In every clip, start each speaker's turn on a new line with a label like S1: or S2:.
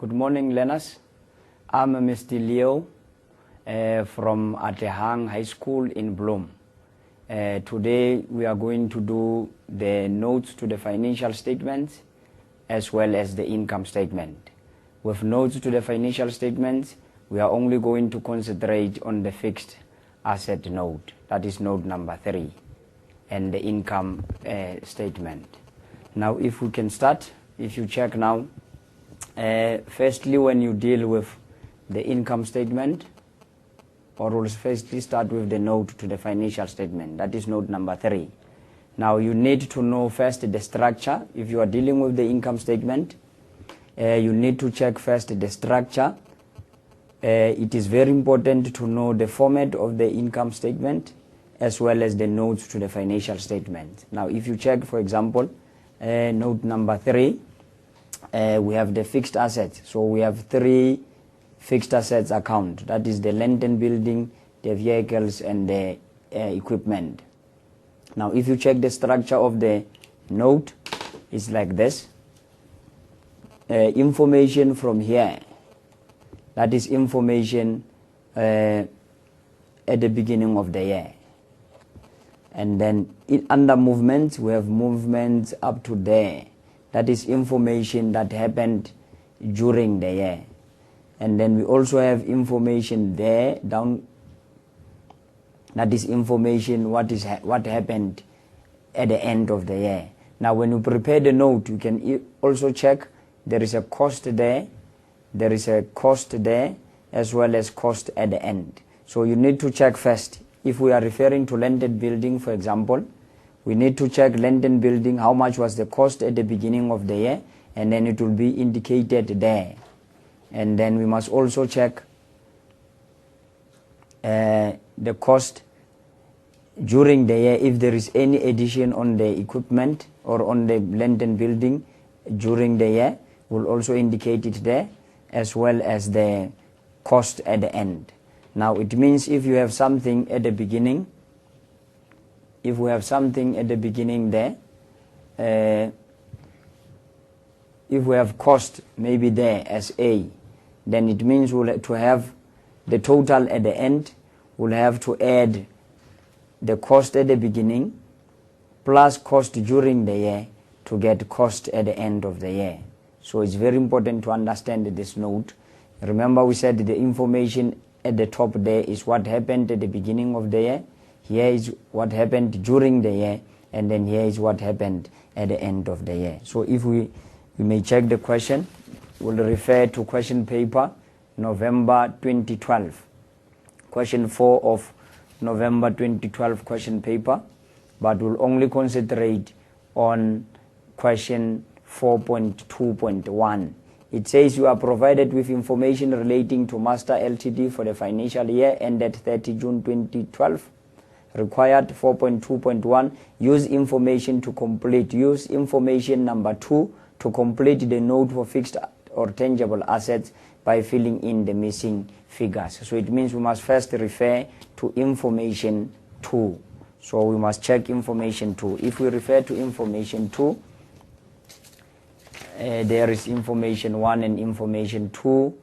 S1: Good morning, learners. I'm Mr. Leo from Atehang High School in Bloem. Today we are going to do the notes to the financial statements as well as the income statement. With notes to the financial statements, we are only going to concentrate on the fixed asset note, that is note number 3, and the income statement. Now if we can start, if you check now, firstly when you deal with the income statement, or we'll firstly start with the note to the financial statement, that is note number 3. Now you need to know first the structure. If you are dealing with the income statement, you need to check first the structure. It is very important to know the format of the income statement as well as the notes to the financial statement. Now if you check, for example, note number 3, we have the fixed assets. So we have 3 fixed assets account, that is the land and building, the vehicles and the equipment. Now if you check the structure of the note, it's like this. Information from here, that is information at the beginning of the year. And then under movements, we have movements up to there. That is information that happened during the year. And then we also have information there down, that is information what happened at the end of the year. Now when you prepare the note, you can also check there is a cost there, as well as cost at the end. So you need to check first. If we are referring to land and building, for example, we need to check land and building, how much was the cost at the beginning of the year, and then it will be indicated there. And then we must also check the cost during the year. If there is any addition on the equipment or on the land and building during the year, we'll also indicate it there, as well as the cost at the end. Now it means if you have something at the beginning, if we have something at the beginning there, if we have cost maybe there as A, then it means we'll have to have the total at the end. We'll have to add the cost at the beginning plus cost during the year to get cost at the end of the year. So it's very important to understand this note. Remember we said the information at the top there is what happened at the beginning of the year. Here is what happened during the year, and then here is what happened at the end of the year. So if we may check the question, we'll refer to question paper November 2012, question 4 of November 2012 question paper, but we'll only concentrate on question 4.2.1. It says you are provided with information relating to Master Ltd for the financial year ended 30 June 2012. Required 4.2.1, use information number 2 to complete the note for fixed or tangible assets by filling in the missing figures. So it means we must first refer to information 2. So we must check information 2. If we refer to information 2, there is information 1 and information 2.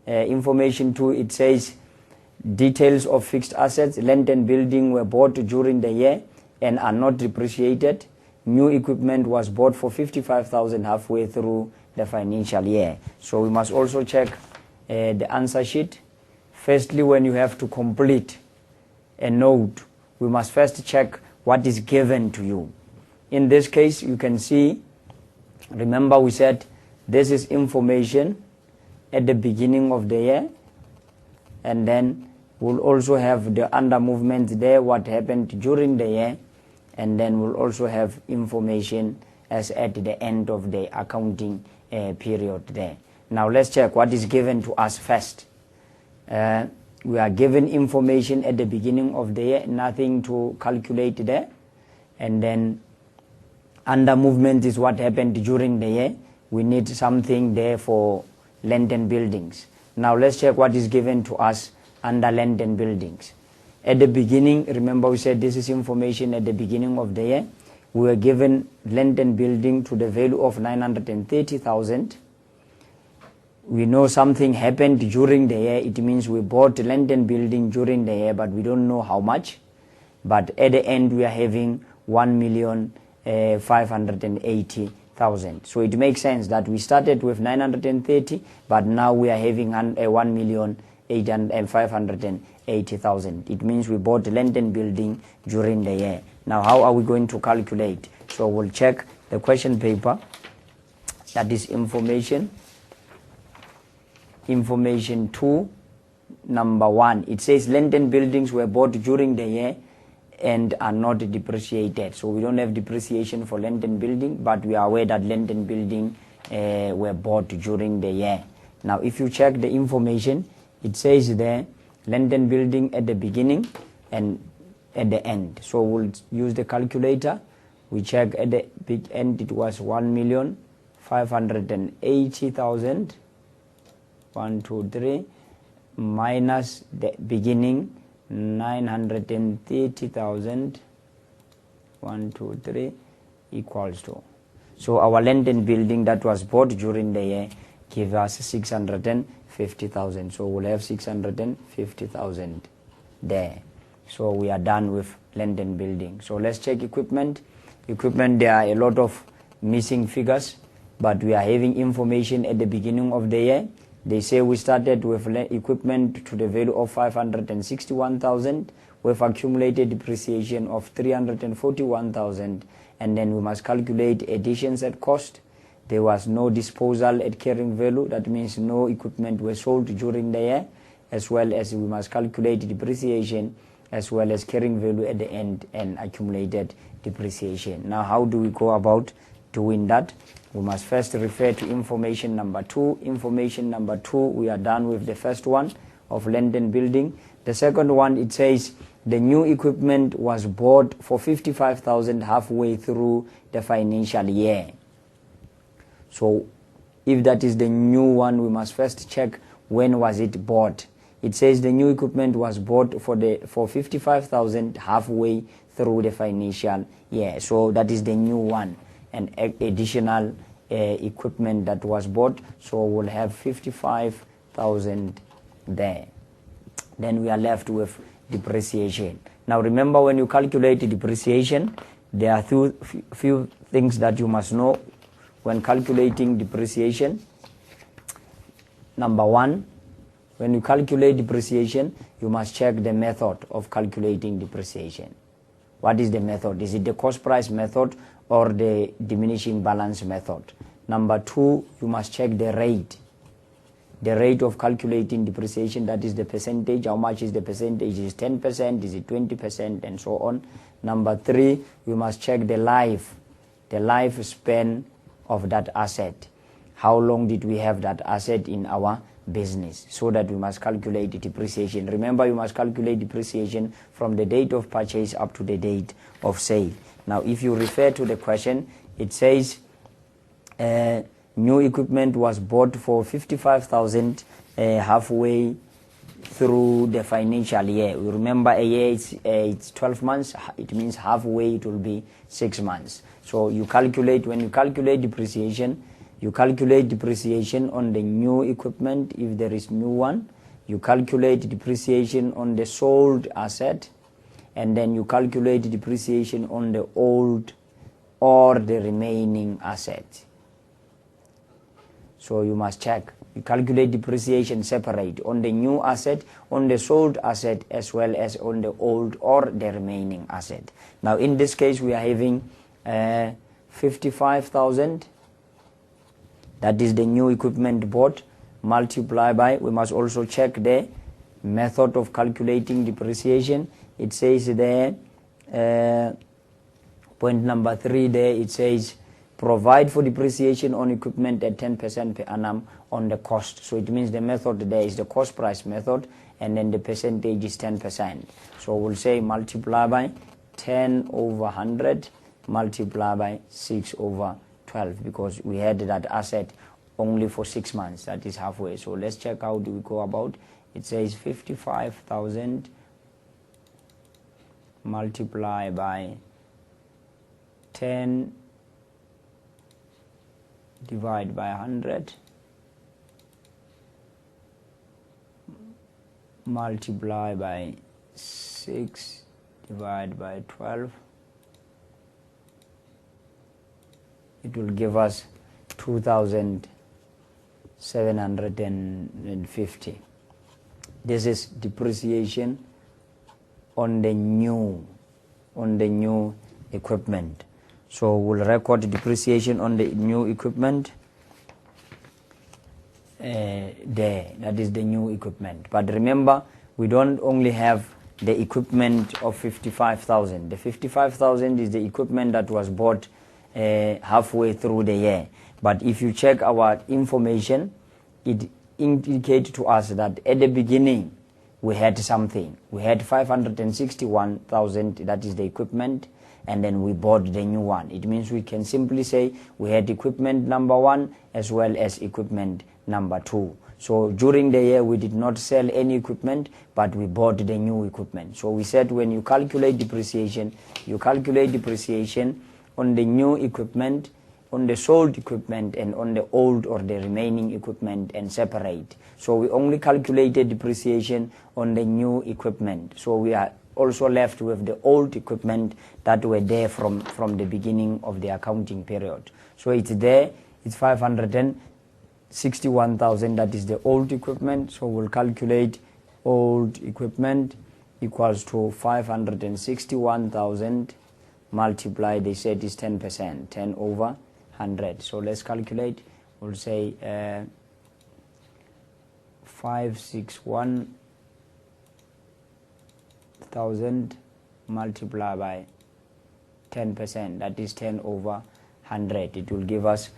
S1: Information 2, it says details of fixed assets, land and building were bought during the year and are not depreciated. New equipment was bought for 55,000 halfway through the financial year. So we must also check the answer sheet. Firstly, when you have to complete a note, we must first check what is given to you. In this case, you can see, remember we said this is information at the beginning of the year, and then we'll also have the under movement there, what happened during the year, and then we'll also have information as at the end of the accounting period there. Now let's check what is given to us first. We are given information at the beginning of the year, nothing to calculate there, and then under movement is what happened during the year. We need something there for land and buildings. Now let's check what is given to us under land and buildings. At the beginning, remember we said this is information at the beginning of the year. We were given land and building to the value of 930,000. we know something happened during the year. It means we bought land and building during the year, but we don't know how much. But at the end, we are having 1,580,000. So it makes sense that we started with 930, but now we are having 1,580,000. It means we bought land and building during the year. Now, how are we going to calculate? So we'll check the question paper. That is information 2, number 1. It says land and buildings were bought during the year and are not depreciated. So we don't have depreciation for land and building, but we are aware that land and building were bought during the year. Now, if you check the information, it says there land and building at the beginning and at the end. So we'll use the calculator. We check at the big end, it was 1,580,000. 1, 2, 3 minus the beginning 930,000. 1, 2, 3 equals to. So our land and building that was bought during the year give us 650,000. So we'll have 650,000 there. So we are done with land and building. So let's check equipment. Equipment, there are a lot of missing figures, but we are having information at the beginning of the year. They say we started with equipment to the value of 561,000 with accumulated depreciation of 341,000, and then we must calculate additions at cost. There was no disposal at carrying value. That means no equipment was sold during the year, as well as we must calculate depreciation as well as carrying value at the end and accumulated depreciation. Now, how do we go about doing that? We must first refer to information number 2. Information number 2, we are done with the first one of land and building. The second one, it says the new equipment was bought for 55,000 halfway through the financial year. So if that is the new one, we must first check when was it bought. It says the new equipment was bought for 55,000 halfway through the financial year. So that is the new one, and additional equipment that was bought. So we'll have 55,000 there. Then we are left with depreciation. Now remember, when you calculate the depreciation, there are few things that you must know when calculating depreciation. Number 1, when you calculate depreciation, you must check the method of calculating depreciation. What is the method? Is it the cost price method or the diminishing balance method? Number 2, you must check the rate. The rate of calculating depreciation, that is the percentage. How much is the percentage? Is it 10%? Is it 20%? And so on. Number 3, you must check the lifespan of that asset. How long did we have that asset in our business? So that we must calculate the depreciation. Remember, you must calculate depreciation from the date of purchase up to the date of sale. Now, if you refer to the question, it says new equipment was bought for 55,000 halfway through the financial year. We remember a year it's 12 months. It means halfway it will be 6 months. So you calculate, when you calculate depreciation, you calculate depreciation on the new equipment if there is new one. You calculate depreciation on the sold asset, and then you calculate depreciation on the old or the remaining asset. So you must check. You calculate depreciation separate on the new asset, on the sold asset, as well as on the old or the remaining asset. Now in this case we are having 55,000. That is the new equipment bought, multiply by, we must also check the method of calculating depreciation. It says there, point number 3 there, it says provide for depreciation on equipment at 10% per annum on the cost. So it means the method there is the cost price method, and then the percentage is 10%. So we'll say multiply by 10 over 100 multiply by 6 over 12, because we had that asset only for 6 months, that is halfway. So let's check how do we go about. It says 55,000 multiply by 10 divide by 100 multiply by 6 divided by 12, it will give us 2,750. This is depreciation on the new equipment. So we'll record depreciation on the new equipment there. That is the new equipment. But remember, we don't only have the equipment of 55,000. The 55,000 is the equipment that was bought halfway through the year. But if you check our information, it indicates to us that at the beginning we had something. We had 561,000, that is the equipment, and then we bought the new one. It means we can simply say we had equipment number 1 as well as equipment number 2. So during the year we did not sell any equipment, but we bought the new equipment. So we said when you calculate depreciation, you calculate depreciation on the new equipment, on the sold equipment, and on the old or the remaining equipment, and separate. So we only calculated depreciation on the new equipment. So we are also left with the old equipment that were there from the beginning of the accounting period. So it's there, it's 561,000, that is the old equipment. So we'll calculate old equipment equals to 561,000 multiply, they said is 10%, 10 over 100. So let's calculate. We'll say 561,000 multiply by 10%, that is 10 over 100. It will give us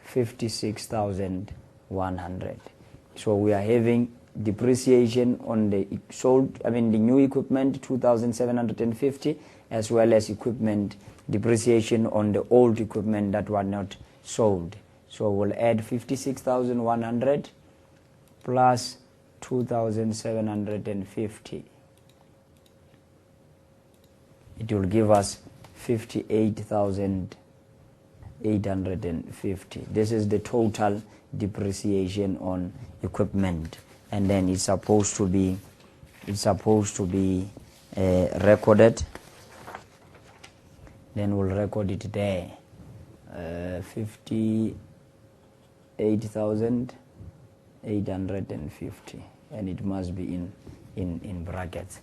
S1: 56,100. So we are having depreciation on the the new equipment 2,750, as well as equipment depreciation on the old equipment that were not sold. So we'll add 56,100 plus 2,750. It will give us 58,850. This is the total depreciation on equipment, and then it's supposed to be recorded. Then we'll record it there, 58,850, and it must be in brackets.